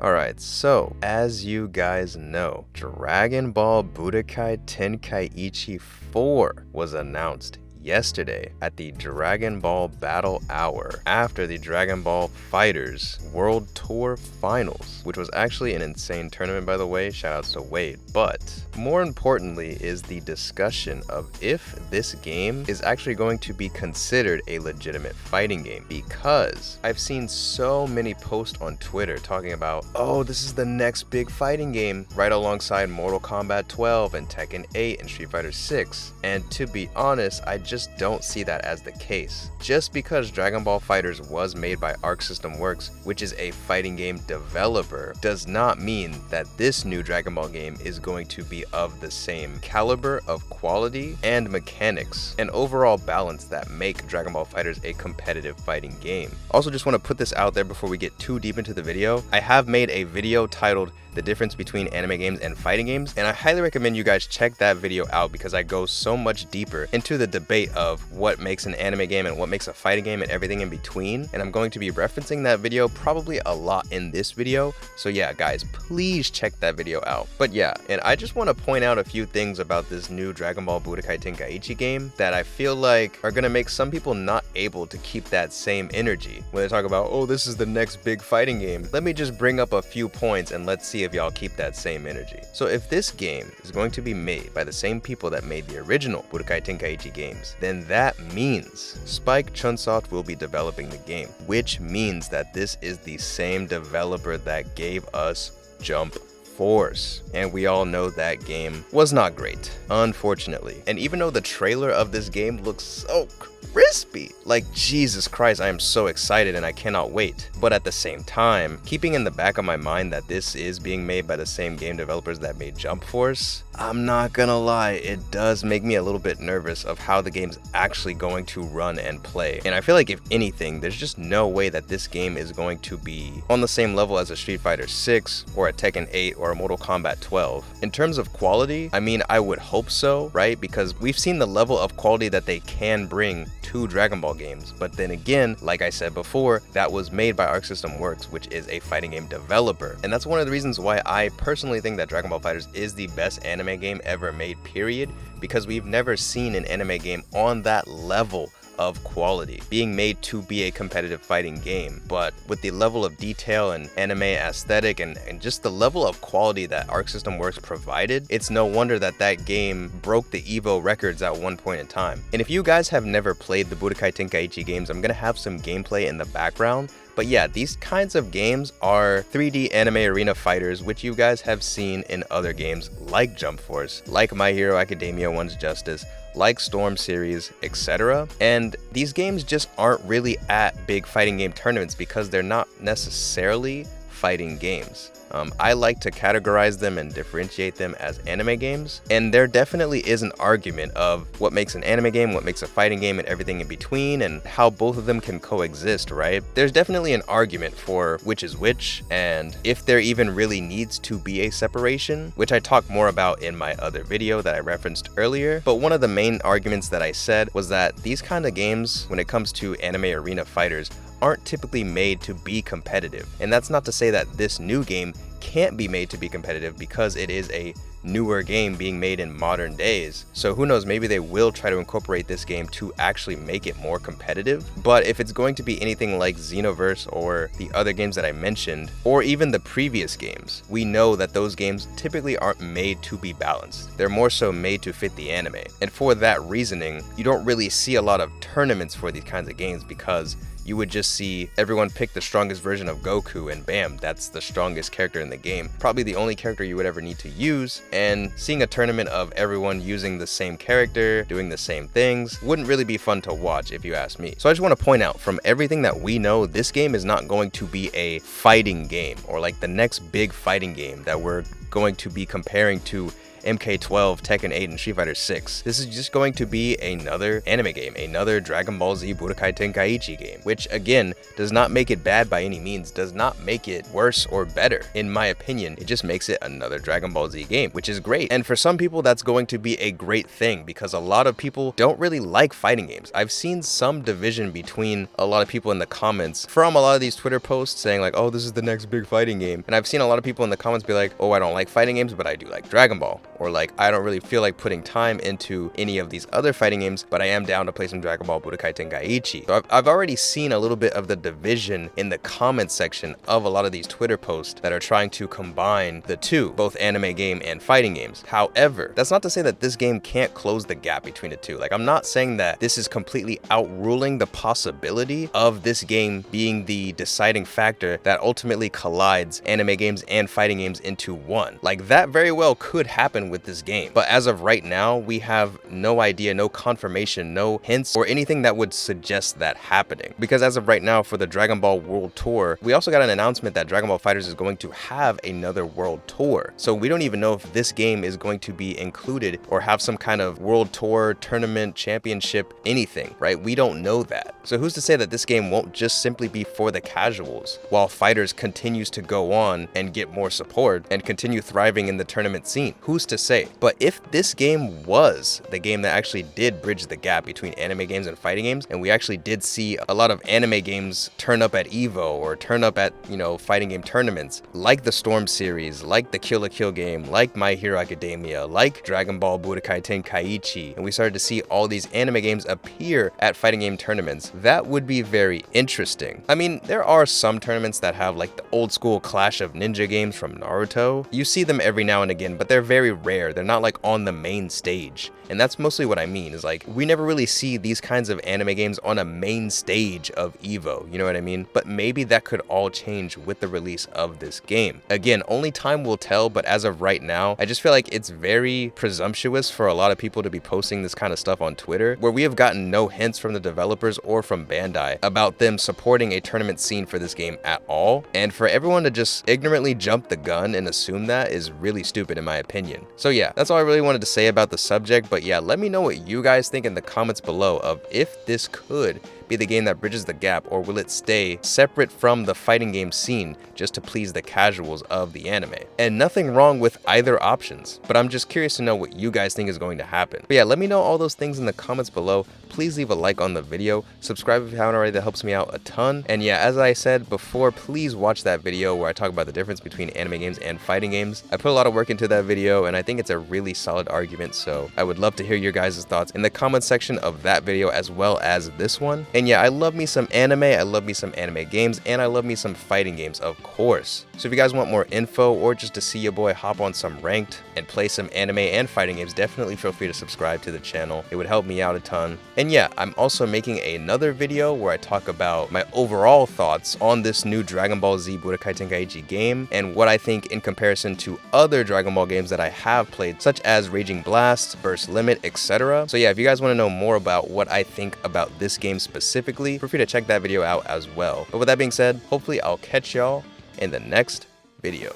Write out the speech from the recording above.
Alright, so as you guys know, Dragon Ball Budokai Tenkaichi 4 was announced yesterday at the Dragon Ball Battle Hour after the Dragon Ball FighterZ World Tour Finals, which was actually an insane tournament, by the way. Shoutouts to Wade. But more importantly is the discussion of if this game is actually going to be considered a legitimate fighting game, because I've seen so many posts on Twitter talking about, oh, this is the next big fighting game, right alongside Mortal Kombat 12 and Tekken 8 and Street Fighter 6. And to be honest, I just don't see that as the case. Just because Dragon Ball FighterZ was made by Arc System Works, which is a fighting game developer, does not mean that this new Dragon Ball game is going to be of the same caliber of quality and mechanics and overall balance that make Dragon Ball FighterZ a competitive fighting game. Also, just want to put this out there before we get too deep into the video. I have made a video titled The Difference Between Anime Games and Fighting Games, and I highly recommend you guys check that video out because I go so much deeper into the debate of what makes an anime game and what makes a fighting game and everything in between, and I'm going to be referencing that video probably a lot in this video. So yeah, guys, please check that video out. But yeah, and I just want to point out a few things about this new Dragon Ball Budokai Tenkaichi game that I feel like are gonna make some people not able to keep that same energy when they talk about, oh, this is the next big fighting game. Let me just bring up a few points and let's see if y'all keep that same energy. So if this game is going to be made by the same people that made the original Budokai Tenkaichi games, then that means Spike Chunsoft will be developing the game, which means that this is the same developer that gave us Jump Force, and we all know that game was not great, unfortunately. And even though the trailer of this game looks so crispy, like Jesus Christ, I am so excited and I cannot wait. But at the same time, keeping in the back of my mind that this is being made by the same game developers that made Jump Force, I'm not gonna lie, it does make me a little bit nervous of how the game's actually going to run and play. And I feel like if anything, there's just no way that this game is going to be on the same level as a Street Fighter 6 or a Tekken 8 or a Mortal Kombat 12. In terms of quality, I mean, I would hope so, right? Because we've seen the level of quality that they can bring to Dragon Ball games. But then again, like I said before, that was made by Arc System Works, which is a fighting game developer. And that's one of the reasons why I personally think that Dragon Ball FighterZ is the best anime game ever made, period, because we've never seen an anime game on that level of quality being made to be a competitive fighting game. But with the level of detail and anime aesthetic and just the level of quality that Arc System Works provided, it's no wonder that that game broke the Evo records at one point in time. And if you guys have never played the Budokai Tenkaichi games, I'm gonna have some gameplay in the background. But yeah, these kinds of games are 3D anime arena fighters, which you guys have seen in other games like Jump Force, like My Hero Academia One's Justice, like Storm series, etc. And these games just aren't really at big fighting game tournaments because they're not necessarily fighting games. I like to categorize them and differentiate them as anime games, and there definitely is an argument of what makes an anime game, what makes a fighting game, and everything in between, and how both of them can coexist, right? There's definitely an argument for which is which, and if there even really needs to be a separation, which I talk more about in my other video that I referenced earlier. But one of the main arguments that I said was that these kind of games, when it comes to anime arena fighters, aren't typically made to be competitive. And that's not to say that this new game can't be made to be competitive, because it is a newer game being made in modern days. So who knows, maybe they will try to incorporate this game to actually make it more competitive. But if it's going to be anything like Xenoverse or the other games that I mentioned, or even the previous games, we know that those games typically aren't made to be balanced. They're more so made to fit the anime. And for that reasoning, you don't really see a lot of tournaments for these kinds of games, because you would just see everyone pick the strongest version of Goku and bam, that's the strongest character in the game. Probably the only character you would ever need to use, and seeing a tournament of everyone using the same character, doing the same things, wouldn't really be fun to watch if you ask me. So I just want to point out, from everything that we know, this game is not going to be a fighting game or like the next big fighting game that we're going to be comparing to MK12, Tekken 8, and Street Fighter 6. This is just going to be another anime game, another Dragon Ball Z Budokai Tenkaichi game, which again does not make it bad by any means, does not make it worse or better. In my opinion, it just makes it another Dragon Ball Z game, which is great. And for some people, that's going to be a great thing because a lot of people don't really like fighting games. I've seen some division between a lot of people in the comments from a lot of these Twitter posts saying like, oh, this is the next big fighting game. And I've seen a lot of people in the comments be like, oh, I don't like fighting games, but I do like Dragon Ball. Or like, I don't really feel like putting time into any of these other fighting games, but I am down to play some Dragon Ball Budokai Tenkaichi. So I've already seen a little bit of the division in the comments section of a lot of these Twitter posts that are trying to combine the two, both anime game and fighting games. However, that's not to say that this game can't close the gap between the two. Like, I'm not saying that this is completely outruling the possibility of this game being the deciding factor that ultimately collides anime games and fighting games into one. Like, that very well could happen with this game. But as of right now, we have no idea, no confirmation, no hints, or anything that would suggest that happening. Because as of right now, for the Dragon Ball World Tour, we also got an announcement that Dragon Ball FighterZ is going to have another World Tour. So we don't even know if this game is going to be included or have some kind of World Tour, tournament, championship, anything, right? We don't know that. So who's to say that this game won't just simply be for the casuals while FighterZ continues to go on and get more support and continue thriving in the tournament scene? Who's to say? But if this game was the game that actually did bridge the gap between anime games and fighting games, and we actually did see a lot of anime games turn up at EVO or turn up at, you know, fighting game tournaments, like the Storm series, like the Kill la Kill game, like My Hero Academia, like Dragon Ball Budokai Tenkaichi, and we started to see all these anime games appear at fighting game tournaments, that would be very interesting. I mean, there are some tournaments that have like the old school Clash of Ninja games from Naruto. You see them every now and again, but they're very rare. They're not like on the main stage. And that's mostly what I mean, is like, we never really see these kinds of anime games on a main stage of EVO, you know what I mean? But maybe that could all change with the release of this game. Again, only time will tell, but as of right now, I just feel like it's very presumptuous for a lot of people to be posting this kind of stuff on Twitter, where we have gotten no hints from the developers or from Bandai about them supporting a tournament scene for this game at all. And for everyone to just ignorantly jump the gun and assume that is really stupid in my opinion. So yeah, that's all I really wanted to say about the subject. But yeah, let me know what you guys think in the comments below of if this could be the game that bridges the gap, or will it stay separate from the fighting game scene just to please the casuals of the anime? And nothing wrong with either options, but I'm just curious to know what you guys think is going to happen. But yeah, let me know all those things in the comments below. Please leave a like on the video, subscribe if you haven't already, that helps me out a ton. And yeah, as I said before, please watch that video where I talk about the difference between anime games and fighting games. I put a lot of work into that video and I think it's a really solid argument, so I would love to hear your guys' thoughts in the comment section of that video as well as this one. And yeah, I love me some anime, I love me some anime games, and I love me some fighting games, of course. So if you guys want more info or just to see your boy hop on some ranked and play some anime and fighting games, definitely feel free to subscribe to the channel. It would help me out a ton. And yeah, I'm also making another video where I talk about my overall thoughts on this new Dragon Ball Z Budokai Tenkaichi game and what I think in comparison to other Dragon Ball games that I have played, such as Raging Blast, Burst Limit, etc. So yeah, if you guys want to know more about what I think about this game specifically, feel free to check that video out as well. But with that being said, hopefully I'll catch y'all in the next video.